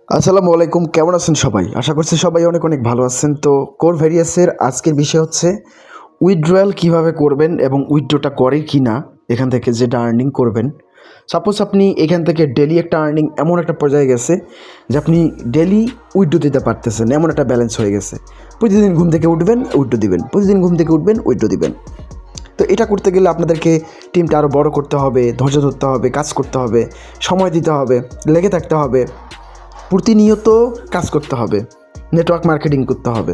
আসসালামু আলাইকুম, কেমন আছেন সবাই? আশা করছি সবাই অনেক অনেক ভালো আছেন। তো কোর ভেরিয়াসের আজকের বিষয় হচ্ছে উইথড্রয়াল কীভাবে করবেন এবং উইথড্রটা করে কি না এখান থেকে যেটা আর্নিং করবেন। সাপোজ আপনি এখান থেকে ডেলি একটা আর্নিং এমন একটা পর্যায়ে গেছে যে আপনি ডেলি উইথড্র দিতে পারতেছেন, এমন একটা ব্যালেন্স হয়ে গেছে। প্রতিদিন ঘুম থেকে উঠবেন, উইথড্র দিবেন, প্রতিদিন ঘুম থেকে উঠবেন, উইথড্র দিবেন। তো এটা করতে গেলে আপনাদেরকে টিমটা আরও বড় করতে হবে, ধৈর্য ধরতে হবে, কাজ করতে হবে, সময় দিতে হবে, লেগে থাকতে হবে, প্রতিনিয়ত কাজ করতে হবে, নেটওয়ার্ক মার্কেটিং করতে হবে,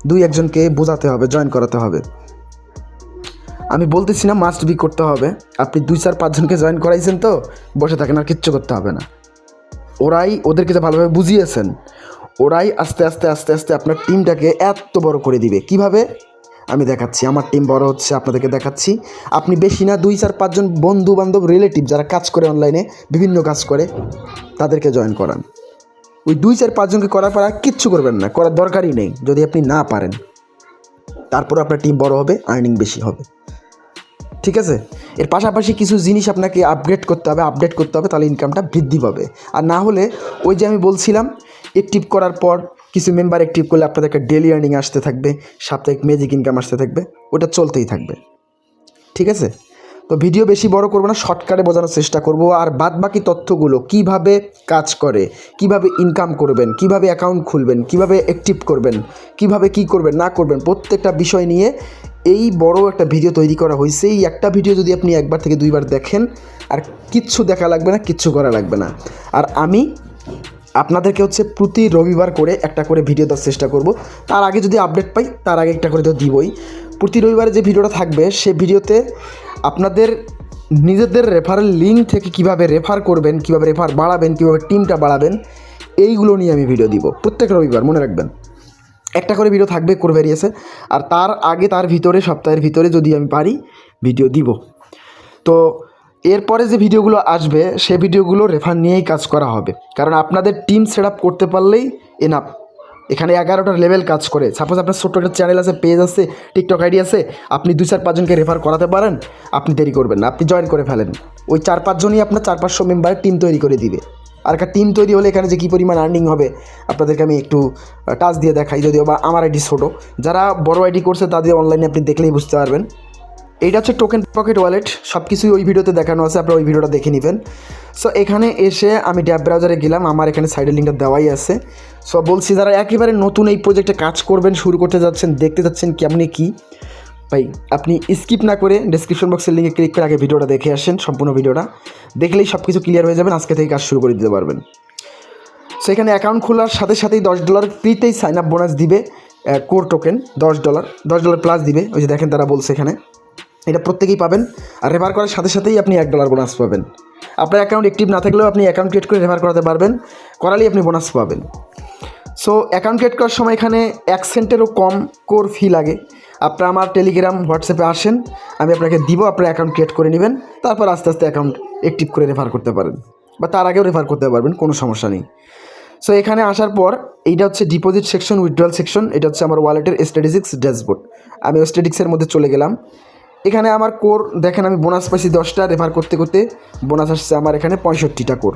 দুই একজনকে বোঝাতে হবে, জয়েন করাতে হবে। আমি বলতেছি না মাস্ট বি করতে হবে, আপনি 2-4-5 জনকে জয়েন করাইছেন তো বসে থাকেন, আর কিচ্ছু করতে হবে না। ওদেরকে যে ভালোভাবে বুঝিয়েছেন, ওরাই আস্তে আস্তে আস্তে আস্তে আপনার টিমটাকে এত বড় করে দিবে। কিভাবে আমি দেখাচ্ছি, আমার টিম বড় হচ্ছে আপনাদেরকে দেখাচ্ছি। আপনি বেশি না 2-4-5 জন বন্ধু বান্ধব রিলেটিভ যারা কাজ করে অনলাইনে, বিভিন্ন কাজ করে, তাদেরকে জয়েন করান। ওই 2-4-5 জনকে করার পর আর কিচ্ছু করবেন না, করার দরকারই নেই যদি আপনি না পারেন। তারপর আপনার টিম বড় হবে, আর্নিং বেশি হবে, ঠিক আছে? এর পাশাপাশি কিছু জিনিস আপনাকে আপডেট করতে হবে, তাহলে ইনকামটা বৃদ্ধি পাবে। আর না হলে ওই যে আমি বলছিলাম, অ্যাক্টিভ করার পর কিছু মেম্বার অ্যাক্টিভ করলে আপনাদেরকে ডেলি আর্নিং আসতে থাকবে, সাপ্তাহিক ম্যাজিক ইনকাম আসতে থাকবে, ওটা চলতেই থাকবে, ঠিক আছে? তো ভিডিও বেশি বড় করবো না, শর্টকাটে বোঝানোর চেষ্টা করব। আর বাদবাকি তথ্যগুলো কিভাবে কাজ করে, কিভাবে ইনকাম করবেন, কিভাবে অ্যাকাউন্ট খুলবেন, কিভাবে অ্যাক্টিভ করবেন, কিভাবে কি করবেন না করবেন, প্রত্যেকটা বিষয় নিয়ে এই বড় একটা ভিডিও তৈরি করা হয়েছে। এই একটা ভিডিও যদি আপনি 1বার থেকে 2বার দেখেন, আর কিচ্ছু দেখা লাগবে না, কিচ্ছু করা লাগবে না। আর আমি আপনাদেরকে প্রতি রবিবার করে একটা করে ভিডিও দেওয়ার চেষ্টা করব। তার আগে যদি আপডেট পাই, তার আগে একটা করে তো দিবই। প্রতি রবিবারে যে ভিডিওটা থাকবে, সে ভিডিওতে আপনাদের নিজেদের রেফারেল লিঙ্ক থেকে কিভাবে রেফার করবেন, কিভাবে রেফার বাড়াবেন, কিভাবে টিমটা বাড়াবেন, এইগুলো নিয়ে আমি ভিডিও দিব প্রত্যেক রবিবার। মনে রাখবেন, একটা করে ভিডিও থাকবে কোর ভেরিয়াসে। আর তার আগে, তার ভিতরে, সপ্তাহের ভিতরে যদি আমি পারি ভিডিও দিব। তো এরপরে যে ভিডিওগুলো আসবে, সে ভিডিওগুলো রেফার নিয়েই কাজ করা হবে। কারণ আপনাদের টিম সেট আপ করতে পারলেই এনাফ। এখানে 11টা লেভেল কাজ করে। সাপোজ আপনার ছোট্ট একটা চ্যানেল আছে, পেজ আছে, টিকটক আইডি আছে, আপনি 2-4-5 জনকে রেফার করাতে পারেন, আপনি দেরি করবেন না, আপনি জয়েন করে ফেলেন। ওই 4-5 জনই আপনার 400-500 মেম্বারের টিম তৈরি করে দিবে। আর একটা টিম তৈরি হলে এখানে যে কী পরিমাণ আর্নিং হবে আপনাদেরকে আমি একটু টাচ দিয়ে দেখাই, যদিও বা আমার আইডি ছোটো। যারা বড় আইডি করছে তাদের অনলাইনে আপনি দেখলেই বুঝতে পারবেন। এইটা হচ্ছে টোকেন পকেট ওয়ালেট, সব কিছুই ওই ভিডিওতে দেখানো আছে, আপনারা ওই ভিডিওটা দেখে নেবেন। সো এখানে এসে আমি ট্যাব ব্রাউজারে গেলাম, আমার এখানে সাইডের লিঙ্কটা দেওয়াই আছে। সো বলছি, যারা একেবারে নতুন এই প্রজেক্টে কাজ করবেন, শুরু করতে যাচ্ছেন, দেখতে যাচ্ছেন কেমনি কি, ভাই আপনি স্কিপ না করে ডেসক্রিপশন বক্সের লিঙ্কে ক্লিক করে আগে ভিডিওটা দেখে আসেন। সম্পূর্ণ ভিডিওটা দেখলেই সব কিছু ক্লিয়ার হয়ে যাবেন, আজকে থেকে কাজ শুরু করে দিতে পারবেন। সো এখানে অ্যাকাউন্ট খোলার সাথে সাথেই $10 ফ্রিতেই সাইন আপ বোনাস দিবে। কোর টোকেন $10 প্লাস দিবে। ওই যে দেখেন তারা বলছে এখানে, এটা প্রত্যেকেই পাবেন। আর রেফার করার সাথে সাথেই আপনি $1 বোনাস পাবেন। আপনার অ্যাকাউন্ট অ্যাক্টিভ না থাকলেও আপনি অ্যাকাউন্ট ক্রিয়েট করে রেফার করাতে পারবেন, করালেই আপনি বোনাস পাবেন। সো অ্যাকাউন্ট ক্রিয়েট করার সময় এখানে 1 সেন্টেরও কম কোর ফি লাগে। আপনারা আমার টেলিগ্রাম, হোয়াটসঅ্যাপে আসেন, আমি আপনাকে দিব, আপনার অ্যাকাউন্ট ক্রিয়েট করে নেবেন। তারপর আস্তে আস্তে অ্যাকাউন্ট অ্যাক্টিভ করে রেফার করতে পারেন, বা তার আগেও রেফার করতে পারবেন, কোনো সমস্যা নেই। সো এখানে আসার পর এইটা হচ্ছে ডিপোজিট সেকশন, উইথড্রয়াল সেকশন। এটা হচ্ছে আমার ওয়ালেটের স্ট্যাটিস্টিক্স ড্যাশবোর্ড। আমি স্ট্যাটিস্টিক্সের মধ্যে চলে গেলাম। এখানে আমার কোর দেখেন, আমি বোনাস পাইছি 10টা, রেফার করতে করতে বোনাস আসছে আমার এখানে 65টা কোর।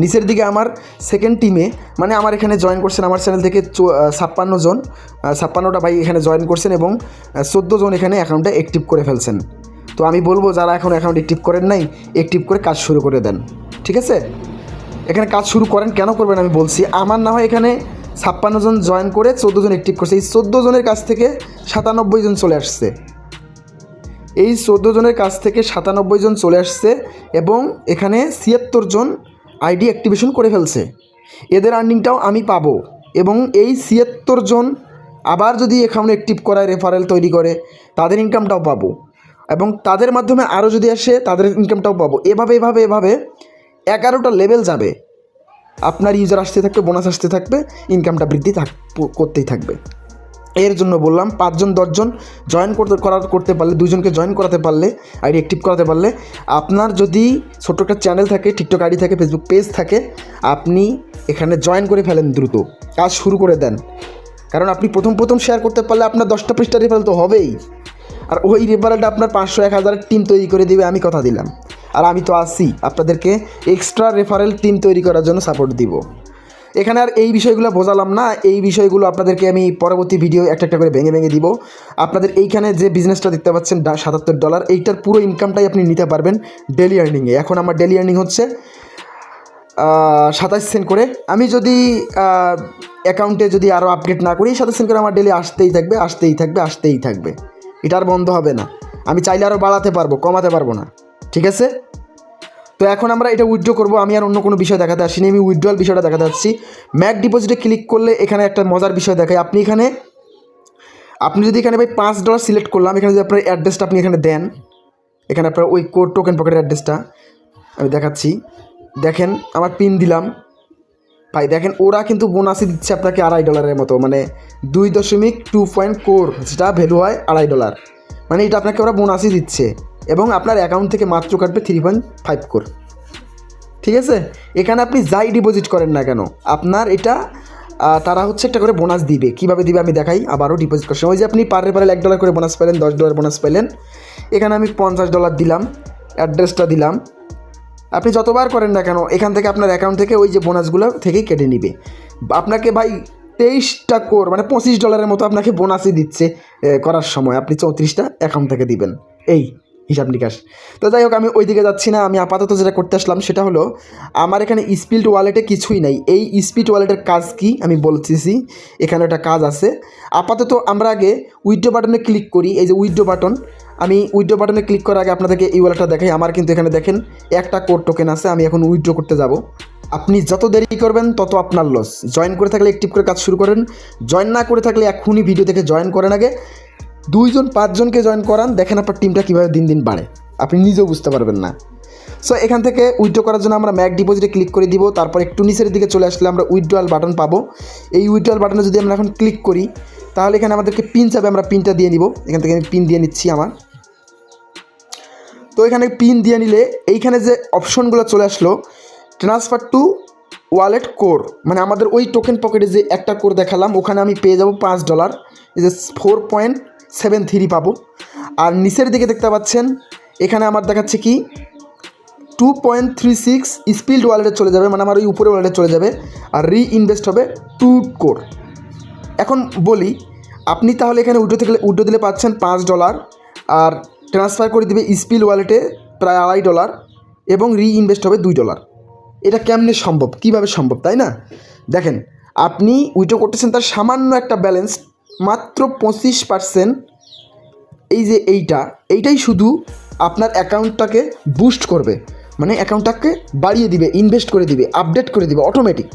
নিচের দিকে আমার সেকেন্ড টিমে, মানে আমার এখানে জয়েন করছেন আমার চ্যানেল থেকে 56 জন, 56টা ভাই এখানে জয়েন করছেন, এবং 14 জন এখানে অ্যাকাউন্টটা অ্যাক্টিভ করে ফেলছেন। তো আমি বলবো, যারা এখন অ্যাকাউন্ট অ্যাক্টিভ করেন নাই, অ্যাক্টিভ করে কাজ শুরু করে দেন, ঠিক আছে? এখানে কাজ শুরু করেন, কেন করবেন আমি বলছি। আমার না হয় এখানে 56 জন জয়েন করে 14 জন অ্যাক্টিভ করছে। এই 14 জনের কাছ থেকে 97 জন চলে আসছে। এই 14 জনের কাছ থেকে 97 জন চলে আসছে, এবং এখানে 76 জন আইডি অ্যাক্টিভেশন করে ফেলছে। এদের আর্নিংটাও আমি পাবো, এবং এই 76 জন আবার যদি অ্যাকাউন্ট অ্যাক্টিভ করায়, রেফারেল তৈরি করে, তাদের ইনকামটাও পাবো, এবং তাদের মাধ্যমে আরও যদি আসে তাদের ইনকামটাও পাবো। এভাবে 11টা লেভেল যাবে, আপনার ইউজার আসতে থাকবে, বোনাস আসতে থাকবে, ইনকামটা বৃদ্ধি করতেই থাকবে। এর জন্য বললাম 5 জন 10 জন জয়েন করতে পারলে, 2 জনকে জয়েন করাতে পারলে, আইডি অ্যাক্টিভ করাতে পারলে, আপনার যদি ছোট্ট একটা চ্যানেল থাকে, টিকটক আইডি থাকে, ফেসবুক পেজ থাকে, আপনি এখানে জয়েন করে ফেলেন, দ্রুত কাজ শুরু করে দেন। কারণ আপনি প্রথম শেয়ার করতে পারলে আপনার 10টা পৃষ্ঠা রেফারেল তো হবেই, আর ওই রেফারেলটা আপনার 500-1000 টিম তৈরি করে দিবে, আমি কথা দিলাম। আর আমি তো আছি আপনাদেরকে এক্সট্রা রেফারেল টিম তৈরি করার জন্য সাপোর্ট দিব। এখানে আর এই বিষয়গুলো বোঝালাম না, এই বিষয়গুলো আপনাদেরকে আমি পরবর্তী ভিডিও একটা একটা করে ভেঙে ভেঙে দিব। আপনাদের এইখানে যে বিজনেসটা দেখতে পাচ্ছেন $77, এইটার পুরো ইনকামটাই আপনি নিতে পারবেন ডেলি আর্নিংয়ে। এখন আমার ডেলি আর্নিং হচ্ছে 27 সেন্ট করে। আমি যদি অ্যাকাউন্টে যদি আরও আপডেট না করি, 27 সেন্ট করে আমার ডেলি আসতেই থাকবে, আসতেই থাকবে, আসতেই থাকবে। এটা আর বন্ধ হবে না। আমি চাইলে আরও বাড়াতে পারবো, কমাতে পারবো না, ঠিক আছে? তো এখন আমরা এটা উইথড্র করবো। আমি আর অন্য কোনো বিষয় দেখাতে আসিনি, আমি উইথড্রয়াল বিষয়টা দেখাতে আসছি। ম্যাক ডিপোজিটে ক্লিক করলে এখানে একটা মজার বিষয় দেখায়। আপনি যদি এখানে ভাই $5 সিলেক্ট করলাম, এখানে যদি আপনার অ্যাড্রেসটা আপনি এখানে দেন, এখানে আপনার ওই কোড টোকেন পকেটের অ্যাড্রেসটা আমি দেখাচ্ছি। দেখেন আমার পিন দিলাম ভাই, দেখেন ওরা কিন্তু বোনাসই দিচ্ছে আপনাকে $2.5 মতো, মানে 2.2 যেটা ভ্যালু হয় $2.5। মানে এটা আপনাকে ওরা বোনাসই দিচ্ছে এবং আপনার অ্যাকাউন্ট থেকে মাত্র কাটবে 3.5 কোর, ঠিক আছে? এখানে আপনি যাই ডিপোজিট করেন না কেন, আপনার এটা তারা হচ্ছে একটা করে বোনাস দিবে। কীভাবে দিবে আমি দেখাই। আবারও ডিপোজিট করার সময় যে আপনি পারে $1 করে বোনাস পেলেন, $10 বোনাস পেলেন। এখানে আমি $50 দিলাম, অ্যাড্রেসটা দিলাম। আপনি যতবার করেন না কেন, এখান থেকে আপনার অ্যাকাউন্ট থেকে ওই যে বোনাসগুলো থেকেই কেটে নিবে। আপনাকে ভাই 23টা কোর মানে $25 মতো আপনাকে বোনাসই দিচ্ছে করার সময়। আপনি 34টা অ্যাকাউন্ট থেকে দিবেন, এই হিসাব নিকাশ। তো যাই হোক, আমি ওই দিকে যাচ্ছি না। আমি আপাতত যেটা করতে আসলাম সেটা হলো, আমার এখানে স্পিল্ড ওয়ালেটে কিছুই নাই। এই স্পিড ওয়ালেটের কাজ কি আমি বলতেছি, এখানে একটা কাজ আছে। আপাতত আমরা আগে উইথড্র বাটনে ক্লিক করি। এই যে উইথড্র বাটন, আমি উইথড্র বাটনে ক্লিক করার আগে আপনাদেরকে এই ওয়ালেটটা দেখাই। আমার কিন্তু এখানে দেখেন একটা কোড টোকেন আছে। আমি এখন উইথড্র করতে যাব। আপনি যত দেরি করবেন তত আপনার লস। জয়েন করে থাকলে অ্যাক্টিভ করে কাজ শুরু করেন, জয়েন না করে থাকলে এখনই ভিডিও দেখে জয়েন করেন। আগে 2-5জনকে জয়েন করান, দেখেন আপনার টিমটা কীভাবে দিন দিন বাড়ে, আপনি নিজেও বুঝতে পারবেন না। সো এখান থেকে উইথড্র করার জন্য আমরা ম্যাক ডিপোজিটে ক্লিক করে দিব। তারপর একটু নিচের দিকে চলে আসলে আমরা উইথড্রয়াল বাটন পাবো। এই উইথড্রয়াল বাটনে যদি আমরা এখন ক্লিক করি, তাহলে এখানে আমাদেরকে পিন চাবে, আমরা পিনটা দিয়ে নিব। এখান থেকে আমি পিন দিয়ে নিচ্ছি আমার। তো এখানে পিন দিয়ে নিলে এইখানে যে অপশনগুলো চলে আসলো, ট্রান্সফার টু ওয়ালেট কোর, মানে আমাদের ওই টোকেন পকেটে যে একটা কোর দেখালাম, ওখানে আমি পেয়ে যাব $5, এই যে 4.73 পাবো। আর নিচের দিকে দেখতে পাচ্ছেন এখানে আমার দেখাচ্ছে কি 2.36 স্পিল্ড ওয়ালেটে চলে যাবে, মানে আমার ওই উপরে ওয়ালেটে চলে যাবে। আর ইনভেস্ট হবে 2 কোর। এখন বলি, আপনি তাহলে এখানে উইথড্র দিলে পাচ্ছেন $5, আর ট্রান্সফার করে দিবে স্পিল ওয়ালেটে প্রায় $2.5 এবং ইনভেস্ট হবে $2। এটা কেমনে সম্ভব, কীভাবে সম্ভব, তাই না? দেখেন, আপনি উইথড্র করতেছেন, তার সামান্য একটা ব্যালেন্স মাত্র 25%। এই যে এইটাই শুধু আপনার অ্যাকাউন্টটাকে বুস্ট করবে, মানে অ্যাকাউন্টটাকে বাড়িয়ে দিবে, ইনভেস্ট করে দিবে, আপডেট করে দিবে অটোমেটিক।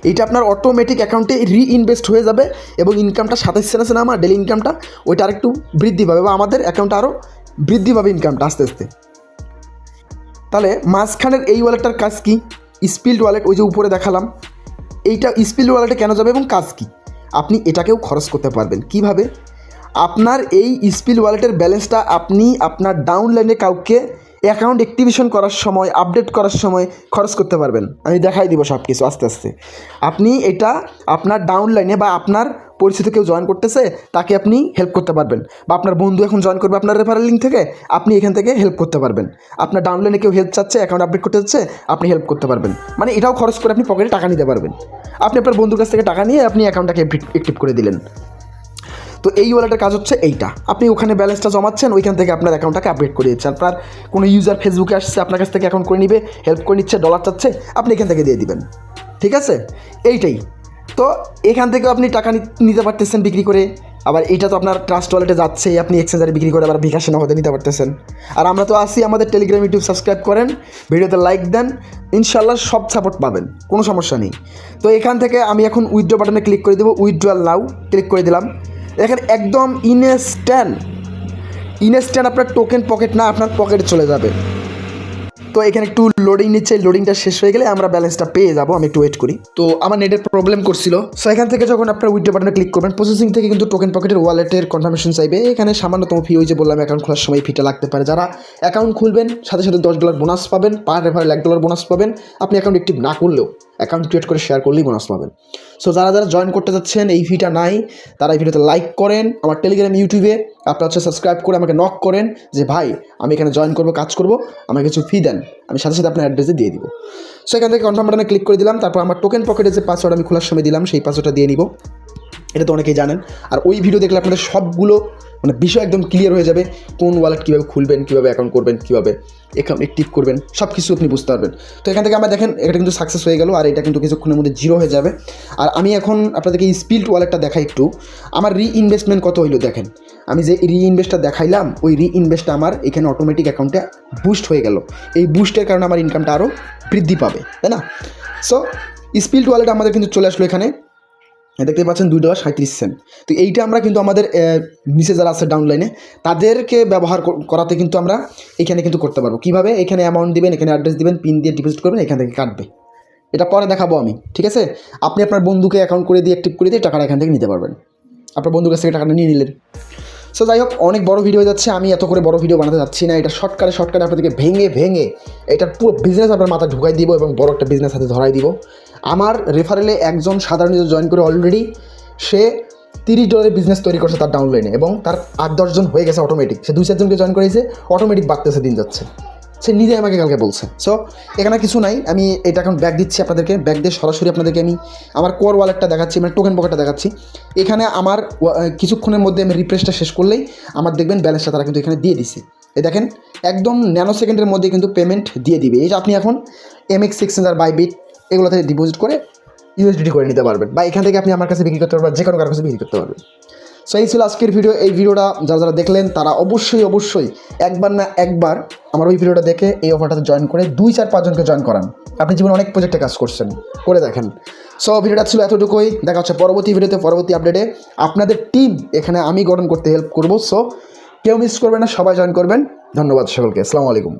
এইটা আপনার অটোমেটিক অ্যাকাউন্টে ইনভেস্ট হয়ে যাবে এবং ইনকামটা 27 আছে না আমার ডেলি ইনকামটা, ওইটা আরেকটু বৃদ্ধি পাবে বা আমাদের অ্যাকাউন্টটা আরও বৃদ্ধি পাবে ইনকামটা আস্তে আস্তে। তাহলে মাঝখানের এই ওয়ালেটটার কাজ কি? স্পিল্ড ওয়ালেট, ওই যে উপরে দেখালাম, এইটা স্পিল্ড ওয়ালেটে কেন যাবে এবং কাজ কি? আপনি এটাকেও খরচ করতে পারবেন। কিভাবে? আপনার এই স্পিল ওয়ালেটের ব্যালেন্সটা আপনি আপনার ডাউনলাইনে কাউকে অ্যাকাউন্ট অ্যাক্টিভেশন করার সময়, আপডেট করার সময় খরচ করতে পারবেন। আমি দেখাই দিব সব কিছু আস্তে আস্তে। আপনি এটা আপনার ডাউনলাইনে বা আপনার পরিচিত কেউ জয়েন করতেছে, তাকে আপনি হেল্প করতে পারবেন, বা আপনার বন্ধু এখন জয়েন করবে আপনার রেফারেল লিঙ্ক থেকে, আপনি এখান থেকে হেল্প করতে পারবেন। আপনার ডাউনলাইনে কেউ হেল্প চাচ্ছে, অ্যাকাউন্ট আপডেট করতে চাচ্ছে, আপনি হেল্প করতে পারবেন। মানে এটাও খরচ করে আপনি পকেটে টাকা নিতে পারবেন। আপনি আপনার বন্ধুর কাছ থেকে টাকা নিয়ে আপনি অ্যাকাউন্টটাকে অ্যাক্টিভ করে দিলেন। তো এই ওয়ালেটের কাজ হচ্ছে এইটা, আপনি ওখানে ব্যালেন্সটা জমাচ্ছেন, ওইখান থেকে আপনার অ্যাকাউন্টটাকে আপডেট করে দিচ্ছেন। আপনার কোনো ইউজার ফেসবুকে আসছে, আপনার কাছ থেকে অ্যাকাউন্ট করে নিবে, হেল্প করে নিচ্ছে, ডলার চাচ্ছে, আপনি এখান থেকে দিয়ে দিবেন, ঠিক আছে? এইটাই তো। এখান থেকে আপনি টাকা নিতে পারতেছেন বিক্রি করে। আবার এইটা তো আপনার ট্রাস্ট ওয়ালেটে যাচ্ছেই, আপনি এক্সচেঞ্জারে বিক্রি করে আবার বিকাশে নগদে নিতে পারতেছেন। আর আমরা তো আসি, আমাদের টেলিগ্রাম ইউটিউব সাবস্ক্রাইব করেন, ভিডিওতে লাইক দেন, ইনশাল্লাহ সব সাপোর্ট পাবেন, কোনো সমস্যা নেই। তো এখান থেকে আমি এখন উইথড্র বাটনে ক্লিক করে দেবো, উইথড্রয়াল নাও ক্লিক করে দিলাম। এখানে একদম ইনস্ট্যান্ট আপনার টোকেন পকেট না আপনার পকেটে চলে যাবে। তো এখানে একটু লোডিং নিচ্ছে, লোডিংটা শেষ হয়ে গেলে আমরা ব্যালেন্সটা পেয়ে যাবো। আমি একটু ওয়েট করি। তো আমার নেটের প্রবলেম করছিল। সো এখান থেকে যখন আপনার উইথড্র বাটনে ক্লিক করবেন, প্রসেসিং থেকে কিন্তু টোকেন পকেটের ওয়ালেটের কনফার্মেশন চাইবে। এখানে সামান্যতম ফি, ওই যে বললাম অ্যাকাউন্ট খোলার সময় ফিটা লাগতে পারে। যারা অ্যাকাউন্ট খুলবেন সাথে সাথে $10 বোনাস পাবেন, পার রেফারেল $1 বোনাস পাবেন। আপনি অ্যাকাউন্ট অ্যাক্টিভ না করলেও অ্যাকাউন্ট ক্রিয়েট করে শেয়ার করলেই বোনাস পাবেন। সো যারা যারা জয়েন করতে যাচ্ছেন, এই ভিডিওটা নাই, তারা এই ভিডিওতে লাইক করেন, আমার টেলিগ্রাম ইউটিউবে আপনারা হচ্ছে সাবস্ক্রাইব করে আমাকে নক করেন যে ভাই আমি এখানে জয়েন করবো, কাজ করবো, আমাকে কিছু ফি দেন, আমি সাথে সাথে আপনার অ্যাড্রেসে দিয়ে দিব। সো এখান থেকে কনফার্ম বাটনে ক্লিক করে দিলাম, তারপর আমার টোকেন পকেটে যে পাসওয়ার্ড আমি খোলার সময় দিলাম সেই পাসওয়ার্ডটা দিয়ে নিব। এটা তো অনেকেই জানেন। আর ওই ভিডিও দেখলে আপনাদের সবগুলো মানে বিষয় একদম ক্লিয়ার হয়ে যাবে, কোন ওয়ালেট কীভাবে খুলবেন, কীভাবে অ্যাকাউন্ট করবেন, কীভাবে অ্যাকাউন্ট অ্যাক্টিভ করবেন, সব কিছু আপনি বুঝতে পারবেন। তো এখান থেকে আমরা দেখেন এটা কিন্তু সাকসেস হয়ে গেল, আর এটা কিন্তু কিছুক্ষণের মধ্যে জিরো হয়ে যাবে। আর আমি এখন আপনাদেরকে এই স্পিল্ট ওয়ালেটটা দেখাই একটু। আমার রিইনভেস্টমেন্ট কত হইলো দেখেন, আমি যে রিইনভেস্টটা দেখাইলাম ওই রিইনভেস্টটা আমার এখানে অটোমেটিক অ্যাকাউন্টে বুস্ট হয়ে গেল। এই বুস্টের কারণে আমার ইনকামটা আরও বৃদ্ধি পাবে, তাই না? সো স্পিল্ট ওয়ালেট আমাদের কিন্তু চলে আসলো এখানে, দেখতে পাচ্ছেন $2.37। তো এইটা আমরা কিন্তু আমাদের নিচে যারা আছে ডাউনলাইনে তাদেরকে ব্যবহার করাতে কিন্তু আমরা এখানে কিন্তু করতে পারবো। কীভাবে? এখানে অ্যামাউন্ট দিবেন, এখানে অ্যাড্রেস দিবেন, পিন দিয়ে ডিপোজিট করবেন, এখান থেকে কাটবে। এটা পরে দেখাবো আমি, ঠিক আছে? আপনি আপনার বন্ধুকে অ্যাকাউন্ট করে দিয়ে অ্যাক্টিভ করে দিয়ে টাকাটা এখান থেকে নিতে পারবেন, আপনার বন্ধুর কাছ থেকে টাকাটা নিয়ে নিলেন। সো যাই হোক, অনেক বড় ভিডিও যাচ্ছে, আমি এত করে বড় ভিডিও বানাতে যাচ্ছি না। এটা শর্টকাটে আপনাদেরকে ভেঙে এটার পুরো বিজনেস আপনার মাথায় ঢুকাই দিব এবং বড় একটা বিজনেস হাতে ধরাই দিব। আমার রেফারেলে একজন সাধারণ ইউজার জয়েন করে অলরেডি সে $30 বিজনেস তৈরি করছে তার ডাউনলাইনে, এবং তার 8-10 জন হয়ে গেছে অটোমেটিক। সে 2-4 জনকে জয়েন করেছে, অটোমেটিক বাড়তেছে, দিন যাচ্ছে। সে নিজে আমাকে কালকে বলছে। সো এখানে কিছু নাই, আমি এটা এখন ব্যাক দিচ্ছি আপনাদেরকে, ব্যাক দিয়ে সরাসরি আপনাদেরকে আমি আমার কোর ওয়ালেটটা দেখাচ্ছি, মানে টোকেন পকেটটা দেখাচ্ছি। এখানে আমার কিছুক্ষণের মধ্যে আমি রিফ্রেশটা শেষ করলেই আমার দেখবেন ব্যালেন্সটা তারা কিন্তু এখানে দিয়ে দিছে। এই দেখেন একদম ন্যানো সেকেন্ডের মধ্যে কিন্তু পেমেন্ট দিয়ে দিবে। এই যে আপনি এখন MX এক্সচেঞ্জার, বাইবিট এগুলো থেকে ডিপোজিট করে USDT করে নিতে পারবেন, বা এখান থেকে আপনি আমার কাছে বিক্রি করতে পারবেন, যে কোনো কারোর কাছে বিক্রি করতে পারবেন। সো এই ছিল আজকের ভিডিও। এই ভিডিওটা যারা দেখলেন তারা অবশ্যই একবার না একবার আমার ওই ভিডিওটা দেখে এই অফারটাতে জয়েন করে 2-4-5 জনকে জয়েন করান। আপনি জীবনে অনেক প্রজেক্টে কাজ করছেন, করে দেখেন। সো ভিডিওটা ছিল এতটুকুই, দেখা হচ্ছে পরবর্তী ভিডিওতে, পরবর্তী আপডেটে। আপনাদের টিম এখানে আমি গঠন করতে হেল্প করবো। সো কেউ মিস করবেন না, সবাই জয়েন করবেন। ধন্যবাদ সকলকে, আসসালামু আলাইকুম।